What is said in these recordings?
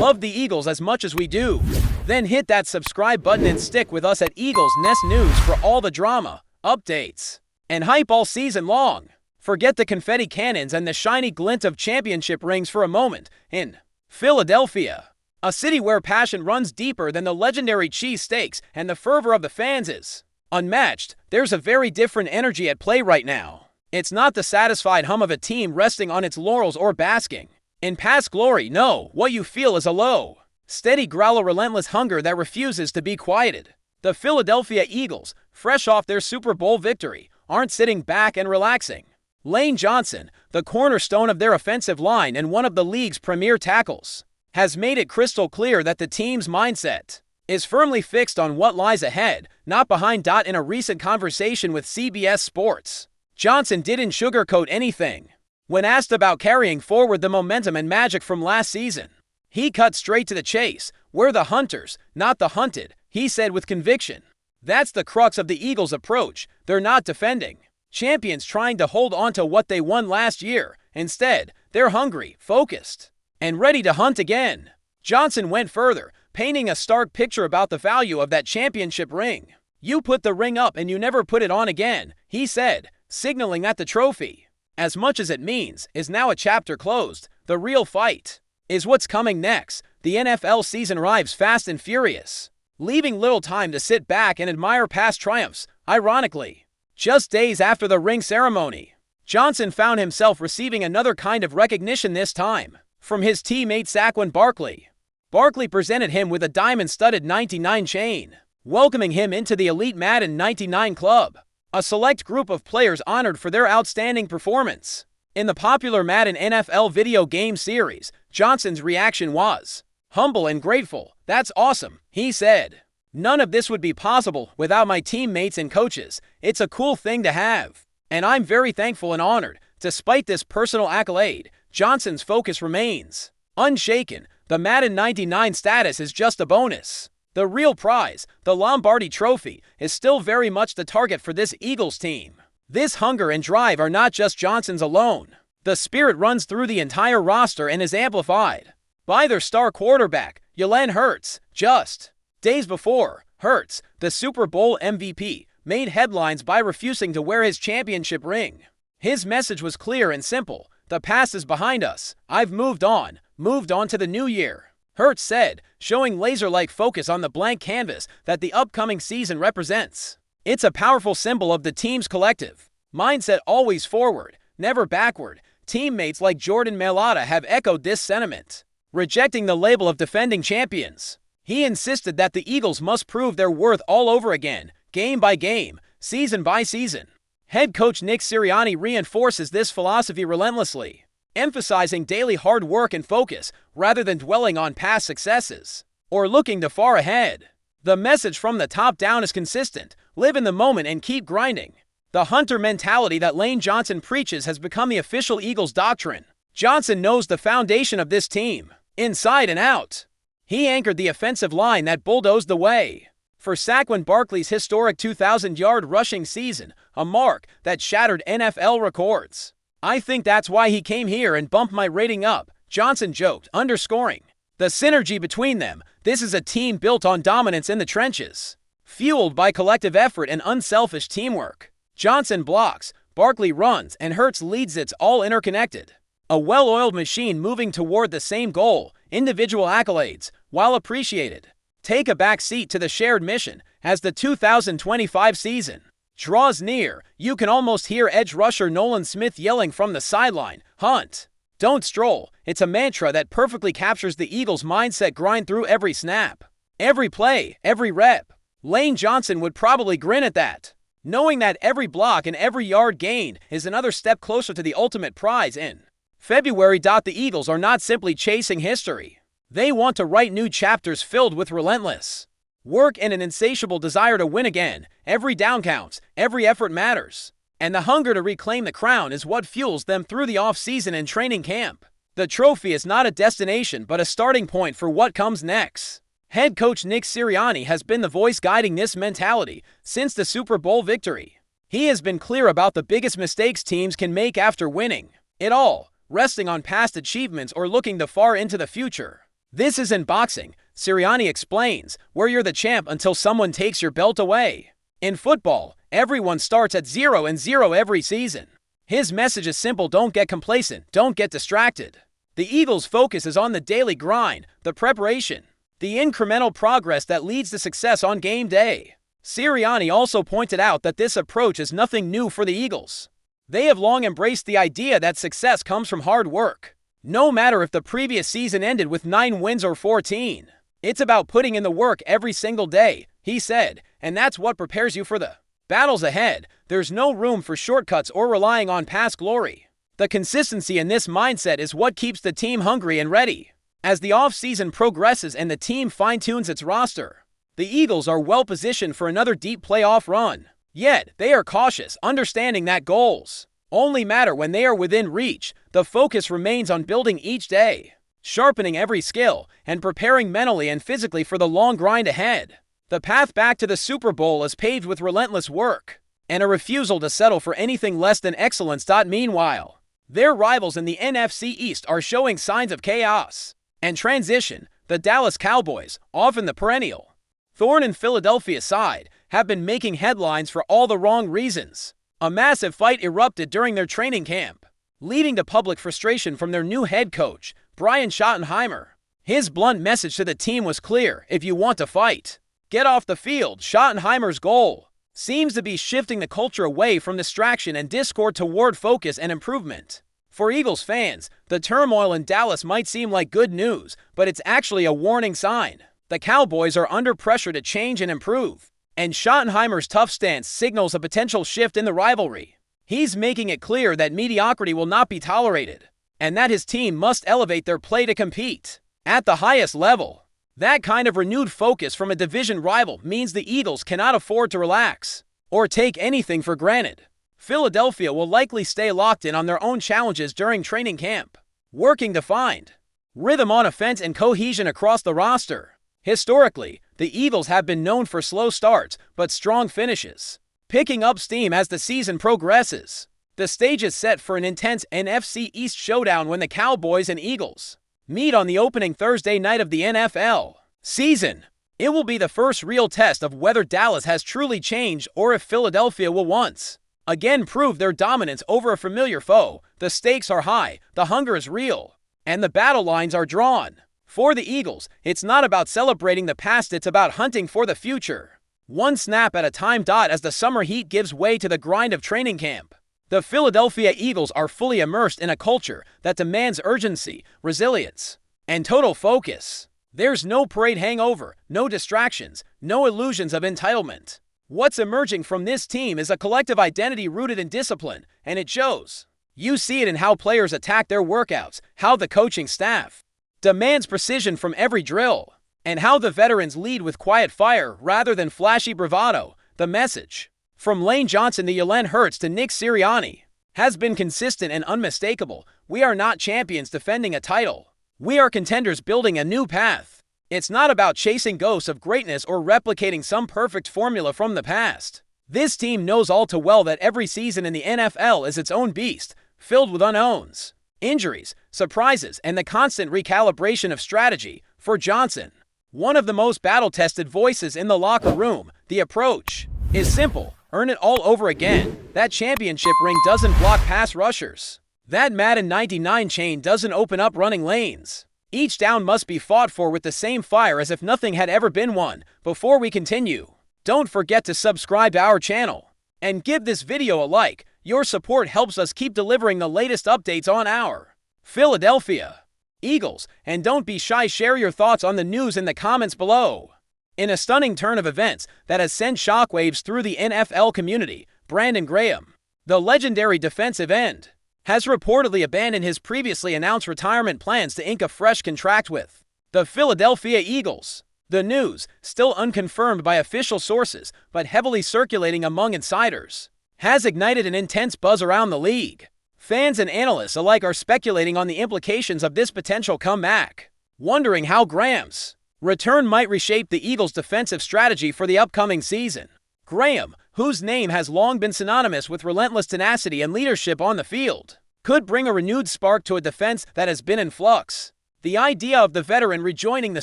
love the Eagles as much as we do, then hit that subscribe button and stick with us at Eagles Nest News for all the drama, updates, and hype all season long. Forget the confetti cannons and the shiny glint of championship rings for a moment. In Philadelphia, a city where passion runs deeper than the legendary cheesesteaks and the fervor of the fans is unmatched, there's a very different energy at play right now. It's not the satisfied hum of a team resting on its laurels or basking in past glory. No, what you feel is a low, steady growl of relentless hunger that refuses to be quieted. The Philadelphia Eagles, fresh off their Super Bowl victory, aren't sitting back and relaxing. Lane Johnson, the cornerstone of their offensive line and one of the league's premier tackles, has made it crystal clear that the team's mindset is firmly fixed on what lies ahead, not behind. In a recent conversation with CBS Sports, Johnson didn't sugarcoat anything. When asked about carrying forward the momentum and magic from last season, he cut straight to the chase. "We're the hunters, not the hunted," he said with conviction. That's the crux of the Eagles' approach. They're not defending champions trying to hold on to what they won last year. Instead, they're hungry, focused, and ready to hunt again. Johnson went further, painting a stark picture about the value of that championship ring. "You put the ring up and you never put it on again," he said, signaling that the trophy, as much as it means, is now a chapter closed. The real fight is what's coming next. The NFL season arrives fast and furious, leaving little time to sit back and admire past triumphs. Ironically, just days after the ring ceremony, Johnson found himself receiving another kind of recognition, this time from his teammate Saquon Barkley. Barkley presented him with a diamond-studded 99 chain, welcoming him into the elite Madden 99 club, a select group of players honored for their outstanding performance in the popular Madden NFL video game series. Johnson's reaction was humble and grateful. "That's awesome," he said. "None of this would be possible without my teammates and coaches. It's a cool thing to have, and I'm very thankful and honored." Despite this personal accolade, Johnson's focus remains unshaken. The Madden 99 status is just a bonus. The real prize, the Lombardi Trophy, is still very much the target for this Eagles team. This hunger and drive are not just Johnson's alone. The spirit runs through the entire roster and is amplified by their star quarterback, Jalen Hurts. Just days before, Hurts, the Super Bowl MVP, made headlines by refusing to wear his championship ring. His message was clear and simple: "The past is behind us. I've moved on to the new year," Hurts said, showing laser-like focus on the blank canvas that the upcoming season represents. It's a powerful symbol of the team's collective mindset, always forward, never backward. Teammates like Jordan Mailata have echoed this sentiment, rejecting the label of defending champions. He insisted that the Eagles must prove their worth all over again, game by game, season by season. Head coach Nick Sirianni reinforces this philosophy relentlessly, emphasizing daily hard work and focus rather than dwelling on past successes or looking too far ahead. The message from the top down is consistent: live in the moment and keep grinding. The hunter mentality that Lane Johnson preaches has become the official Eagles doctrine. Johnson knows the foundation of this team, inside and out. He anchored the offensive line that bulldozed the way for Saquon Barkley's historic 2,000-yard rushing season, a mark that shattered NFL records. "I think that's why he came here and bumped my rating up," Johnson joked, underscoring the synergy between them. This is a team built on dominance in the trenches, fueled by collective effort and unselfish teamwork. Johnson blocks, Barkley runs, and Hurts leads. It's all interconnected. A well-oiled machine moving toward the same goal. Individual accolades, while appreciated, take a back seat to the shared mission. As the 2025 season draws near, you can almost hear edge rusher Nolan Smith yelling from the sideline, "Hunt, don't stroll." It's a mantra that perfectly captures the Eagles' mindset: grind through every snap, every play, every rep. Lane Johnson would probably grin at that, knowing that every block and every yard gained is another step closer to the ultimate prize in February. The Eagles are not simply chasing history. They want to write new chapters filled with relentless work and an insatiable desire to win again. Every down counts, every effort matters, and the hunger to reclaim the crown is what fuels them through the off-season and training camp. The trophy is not a destination but a starting point for what comes next. Head coach Nick Sirianni has been the voice guiding this mentality since the Super Bowl victory. He has been clear about the biggest mistakes teams can make after winning it all, resting on past achievements or looking too far into the future. This isn't boxing, Sirianni explains, where you're the champ until someone takes your belt away. In football, everyone starts at 0-0 every season. His message is simple: don't get complacent, don't get distracted. The Eagles' focus is on the daily grind, the preparation, the incremental progress that leads to success on game day. Sirianni also pointed out that this approach is nothing new for the Eagles. They have long embraced the idea that success comes from hard work. No matter if the previous season ended with 9 wins or 14. It's about putting in the work every single day, he said, and that's what prepares you for the battles ahead. There's no room for shortcuts or relying on past glory. The consistency in this mindset is what keeps the team hungry and ready. As the offseason progresses and the team fine-tunes its roster, the Eagles are well-positioned for another deep playoff run. Yet, they are cautious, understanding that goals only matter when they are within reach. The focus remains on building each day, sharpening every skill, and preparing mentally and physically for the long grind ahead. The path back to the Super Bowl is paved with relentless work and a refusal to settle for anything less than excellence. Meanwhile, their rivals in the NFC East are showing signs of chaos and transition. The Dallas Cowboys, often the perennial thorn in Philadelphia's side, have been making headlines for all the wrong reasons. A massive fight erupted during their training camp, leading to public frustration from their new head coach, Brian Schottenheimer. His blunt message to the team was clear: if you want to fight, get off the field. Schottenheimer's goal seems to be shifting the culture away from distraction and discord toward focus and improvement. For Eagles fans, the turmoil in Dallas might seem like good news, but it's actually a warning sign. The Cowboys are under pressure to change and improve, and Schottenheimer's tough stance signals a potential shift in the rivalry. He's making it clear that mediocrity will not be tolerated, and that his team must elevate their play to compete at the highest level. That kind of renewed focus from a division rival means the Eagles cannot afford to relax or take anything for granted. Philadelphia will likely stay locked in on their own challenges during training camp, working to find rhythm on offense and cohesion across the roster. Historically, the Eagles have been known for slow starts but strong finishes, picking up steam as the season progresses. The stage is set for an intense NFC East showdown when the Cowboys and Eagles meet on the opening Thursday night of the NFL season. It will be the first real test of whether Dallas has truly changed or if Philadelphia will once again prove their dominance over a familiar foe. The stakes are high, the hunger is real, and the battle lines are drawn. For the Eagles, it's not about celebrating the past, it's about hunting for the future, one snap at a time. As the summer heat gives way to the grind of training camp, the Philadelphia Eagles are fully immersed in a culture that demands urgency, resilience, and total focus. There's no parade hangover, no distractions, no illusions of entitlement. What's emerging from this team is a collective identity rooted in discipline, and it shows. You see it in how players attack their workouts, how the coaching staff demands precision from every drill, and how the veterans lead with quiet fire rather than flashy bravado. The message, from Lane Johnson to Jalen Hurts to Nick Sirianni, has been consistent and unmistakable. We are not champions defending a title. We are contenders building a new path. It's not about chasing ghosts of greatness or replicating some perfect formula from the past. This team knows all too well that every season in the NFL is its own beast, filled with unknowns, injuries, surprises, and the constant recalibration of strategy. For Johnson, one of the most battle-tested voices in the locker room, the approach is simple: earn it all over again. That championship ring doesn't block pass rushers. That Madden 99 chain doesn't open up running lanes. Each down must be fought for with the same fire as if nothing had ever been won. Before we continue, don't forget to subscribe to our channel and give this video a like. Your support helps us keep delivering the latest updates on our Philadelphia Eagles. And don't be shy, share your thoughts on the news in the comments below. In a stunning turn of events that has sent shockwaves through the NFL community, Brandon Graham, the legendary defensive end, has reportedly abandoned his previously announced retirement plans to ink a fresh contract with the Philadelphia Eagles. The news, still unconfirmed by official sources but heavily circulating among insiders, has ignited an intense buzz around the league. Fans and analysts alike are speculating on the implications of this potential comeback, wondering how Graham's return might reshape the Eagles' defensive strategy for the upcoming season. Graham, whose name has long been synonymous with relentless tenacity and leadership on the field, could bring a renewed spark to a defense that has been in flux. The idea of the veteran rejoining the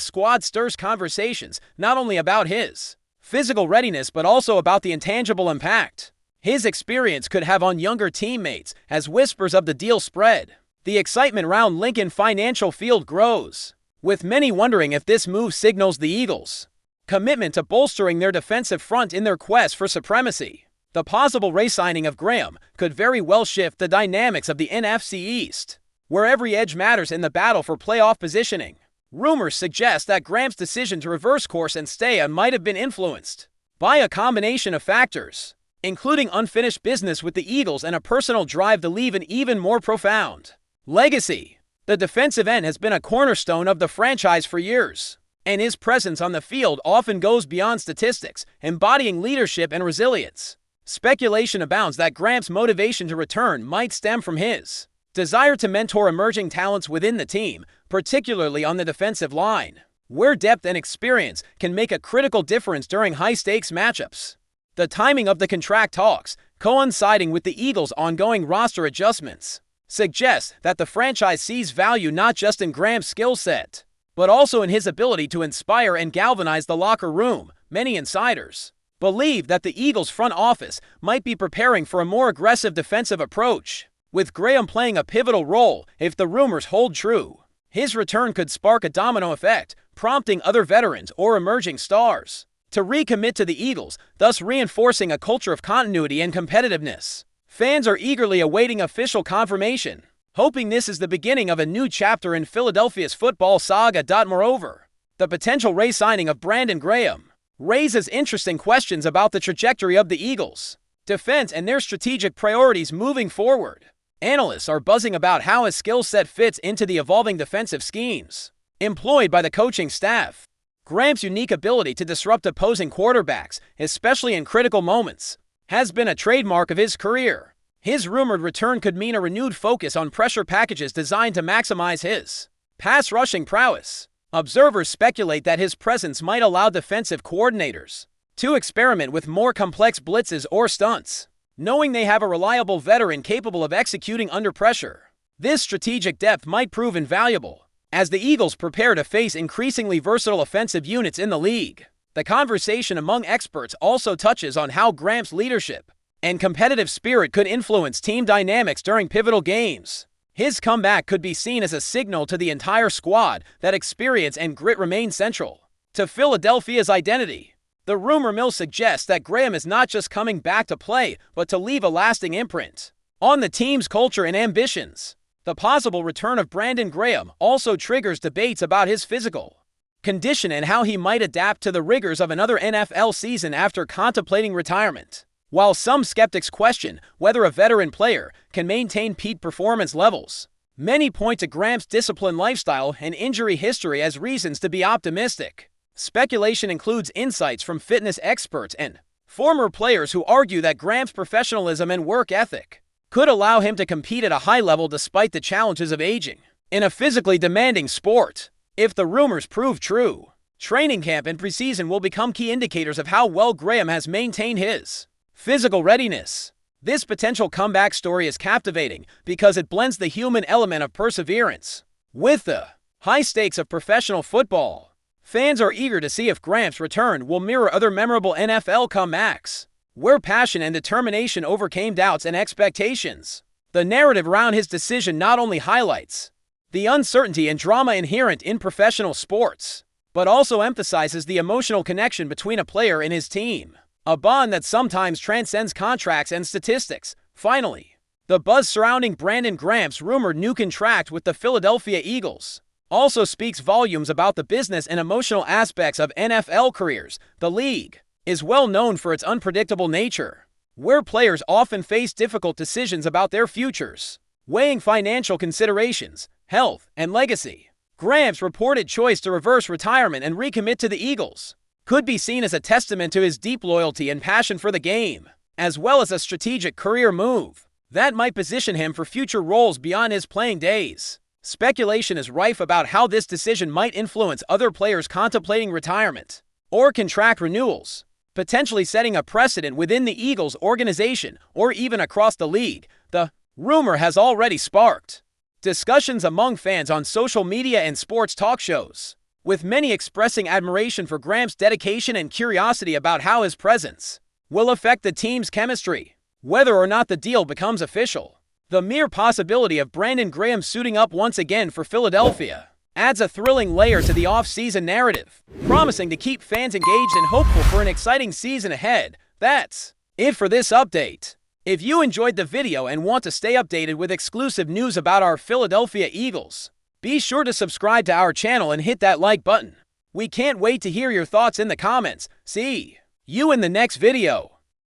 squad stirs conversations not only about his physical readiness but also about the intangible impact his experience could have on younger teammates as whispers of the deal spread. The excitement around Lincoln Financial Field grows, with many wondering if this move signals the Eagles' commitment to bolstering their defensive front in their quest for supremacy. The possible re-signing of Graham could very well shift the dynamics of the NFC East, where every edge matters in the battle for playoff positioning. Rumors suggest that Graham's decision to reverse course and stay on might have been influenced by a combination of factors, including unfinished business with the Eagles and a personal drive to leave an even more profound legacy. The defensive end has been a cornerstone of the franchise for years, and his presence on the field often goes beyond statistics, embodying leadership and resilience. Speculation abounds that Graham's motivation to return might stem from his desire to mentor emerging talents within the team, particularly on the defensive line, where depth and experience can make a critical difference during high-stakes matchups. The timing of the contract talks, coinciding with the Eagles' ongoing roster adjustments, suggests that the franchise sees value not just in Graham's skill set, but also in his ability to inspire and galvanize the locker room. Many insiders believe that the Eagles' front office might be preparing for a more aggressive defensive approach, with Graham playing a pivotal role. If the rumors hold true, his return could spark a domino effect, prompting other veterans or emerging stars to recommit to the Eagles, thus reinforcing a culture of continuity and competitiveness. Fans are eagerly awaiting official confirmation, hoping this is the beginning of a new chapter in Philadelphia's football saga. Moreover, the potential re-signing of Brandon Graham raises interesting questions about the trajectory of the Eagles' defense and their strategic priorities moving forward. Analysts are buzzing about how his skill set fits into the evolving defensive schemes employed by the coaching staff. Graham's unique ability to disrupt opposing quarterbacks, especially in critical moments, has been a trademark of his career. His rumored return could mean a renewed focus on pressure packages designed to maximize his pass rushing prowess. Observers speculate that his presence might allow defensive coordinators to experiment with more complex blitzes or stunts, knowing they have a reliable veteran capable of executing under pressure. This strategic depth might prove invaluable as the Eagles prepare to face increasingly versatile offensive units in the league. The conversation among experts also touches on how Graham's leadership and competitive spirit could influence team dynamics during pivotal games. His comeback could be seen as a signal to the entire squad that experience and grit remain central to Philadelphia's identity. The rumor mill suggests that Graham is not just coming back to play, but to leave a lasting imprint on the team's culture and ambitions. The possible return of Brandon Graham also triggers debates about his physical condition and how he might adapt to the rigors of another NFL season after contemplating retirement. While some skeptics question whether a veteran player can maintain peak performance levels, many point to Graham's disciplined lifestyle and injury history as reasons to be optimistic. Speculation includes insights from fitness experts and former players who argue that Graham's professionalism and work ethic could allow him to compete at a high level despite the challenges of aging in a physically demanding sport. If the rumors prove true, training camp and preseason will become key indicators of how well Graham has maintained his physical readiness. This potential comeback story is captivating because it blends the human element of perseverance with the high stakes of professional football. Fans are eager to see if Graham's return will mirror other memorable NFL comebacks, where passion and determination overcame doubts and expectations. The narrative around his decision not only highlights the uncertainty and drama inherent in professional sports, but also emphasizes the emotional connection between a player and his team, a bond that sometimes transcends contracts and statistics. Finally, the buzz surrounding Brandon Graham's rumored new contract with the Philadelphia Eagles also speaks volumes about the business and emotional aspects of NFL careers. The league is well known for its unpredictable nature, where players often face difficult decisions about their futures, weighing financial considerations, health, and legacy. Graham's reported choice to reverse retirement and recommit to the Eagles could be seen as a testament to his deep loyalty and passion for the game, as well as a strategic career move that might position him for future roles beyond his playing days. Speculation is rife about how this decision might influence other players contemplating retirement or contract renewals, potentially setting a precedent within the Eagles organization or even across the league. The rumor has already sparked discussions among fans on social media and sports talk shows, with many expressing admiration for Graham's dedication and curiosity about how his presence will affect the team's chemistry. Whether or not the deal becomes official, the mere possibility of Brandon Graham suiting up once again for Philadelphia adds a thrilling layer to the off-season narrative, promising to keep fans engaged and hopeful for an exciting season ahead. That's it for this update. If you enjoyed the video and want to stay updated with exclusive news about our Philadelphia Eagles, be sure to subscribe to our channel and hit that like button. We can't wait to hear your thoughts in the comments. See you in the next video.